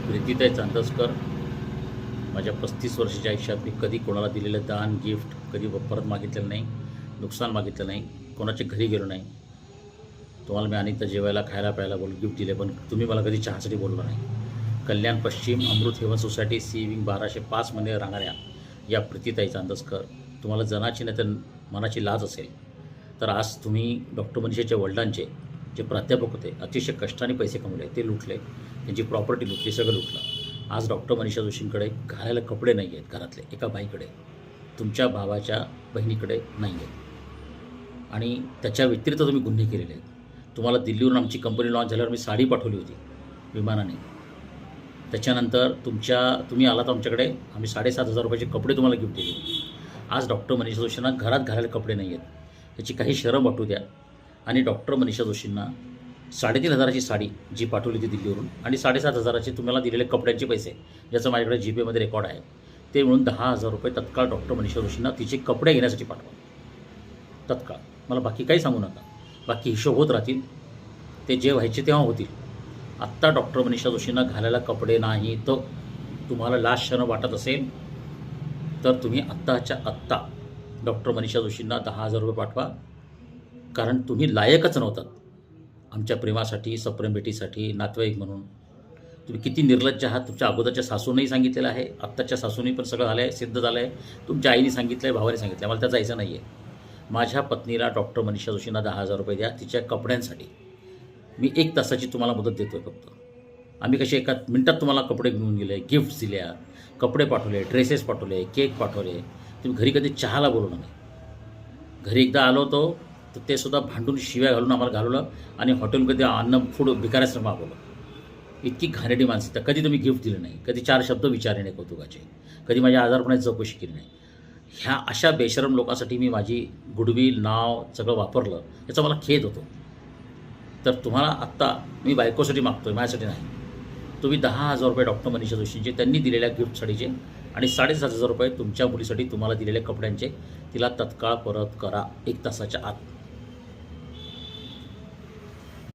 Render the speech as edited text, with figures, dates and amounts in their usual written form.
प्रीतीताई चांदसकर. माझ्या 35 वर्षाच्या आयुष्यात मी कधी कोणाला दिलेलं दान गिफ्ट कधी परत मागितलेलं नाही, नुकसान मागितलं नाही, कोणाच्या घरी गेलो नाही. तुम्हाला मी अनेकदा जेवायला खायला प्यायला गिफ्ट दिले, पण तुम्ही मला कधी चहासाठी बोललो नाही. कल्याण पश्चिम अमृत हेवन सोसायटी सी विंग 1205 मध्ये राहणाऱ्या या प्रीतीताई चांदसकर, तुम्हाला जनाची नाही तर मनाची लाज असेल तर आज तुम्ही डॉक्टर मनीषाच्या वडिलांचे जे प्राध्यापक होते, अतिशय कष्टाने पैसे कमवले, ते लुटले, त्यांची प्रॉपर्टी लुटली, सगळं लुटलं. आज डॉक्टर मनीषा जोशींकडे घालायला कपडे नाही आहेत, घरातले एका बाईकडे, तुमच्या भावाच्या बहिणीकडे नाही आहेत, आणि त्याच्या व्यतिरिक्त तुम्ही गुन्हे केलेले आहेत. तुम्हाला दिल्लीवरून आमची कंपनी लॉन्च झाल्यावर मी साडी पाठवली होती विमानाने. त्याच्यानंतर तुम्ही आलात आमच्याकडे, आम्ही 7,500 रुपयाचे कपडे तुम्हाला गिफ्ट दिले. आज डॉक्टर मनीषा जोशींना घरात घालायला कपडे नाही आहेत, याची काही शरम वाटू द्या. आणि डॉक्टर मनीषा जोशींना 3,500ची साडी जी पाठवली होती दिल्लीवरून, आणि 7,500चे तुम्हाला दिलेले कपड्यांचे पैसे, ज्याचं माझ्याकडे जीपेमध्ये रेकॉर्ड आहे, ते मिळून 10,000 रुपये तत्काळ डॉक्टर मनीषा जोशींना तिचे कपडे घेण्यासाठी पाठवा, तत्काळ. मला बाकी काही सांगू नका, बाकी हिशोब होत राहतील, ते जे व्हायचे तेव्हा होतील. आत्ता डॉक्टर मनीषा जोशींना घालायला कपडे नाही, तर तुम्हाला लाज शरम वाटत असेल तर तुम्ही आत्ताच्या आत्ता डॉक्टर मनीषा जोशींना 10,000 रुपये पाठवा, कारण तुम्ही लायकच नव्हतात आमच्या प्रेमासाठी, सप्रेम भेटीसाठी, नातेवाईक म्हणून. तुम्ही किती निर्लज्ज आहात. तुमच्या अगोदरच्या सासूनंही सांगितलेलं आहे, आत्ताच्या सासूनही पण सगळं झालं आहे, सिद्ध झालं आहे. तुमच्या आईने सांगितलं आहे, भावाने सांगितलं आहे, मला त्या जायचं नाही आहे. माझ्या पत्नीला डॉक्टर मनीषा जोशींना 10,000 रुपये द्या तिच्या कपड्यांसाठी. मी 1 तासाची तुम्हाला मदत देतो आहे फक्त. आम्ही कसे एका मिनटात तुम्हाला कपडे घेऊन गेले, गिफ्ट्स दिल्या, कपडे पाठवले, ड्रेसेस पाठवले, केक पाठवले. तुम्ही घरी कधी चहाला बोलवलं नाही. घरी एकदा आलो होतो तर ते सुद्धा भांडून शिव्या घालून आम्हाला घालवलं, आणि हॉटेलमध्ये अन्न फूड भिकाऱ्याचं मागवलं. इतकी घाणेरडी मानसिकता. कधी तुम्ही गिफ्ट दिलं नाही, कधी 4 शब्द विचारले नाही कौतुकाचे, कधी माझ्या आजारपणाची चौकशी केली नाही. ह्या अशा बेशरम लोकांसाठी मी माझी गुडविल, नाव सगळं वापरलं, याचा मला खेद होतो. तर तुम्हाला आत्ता मी बायकोसाठी मागतो आहे, माझ्यासाठी नाही. तुम्ही 10,000 रुपये डॉक्टर मनीषा जोशींचे, त्यांनी दिलेल्या गिफ्टसाठीचे, आणि 7,500 रुपये तुमच्या मुलीसाठी तुम्हाला दिलेल्या कपड्यांचे, तिला तत्काळ परत करा 1 तासाच्या आत.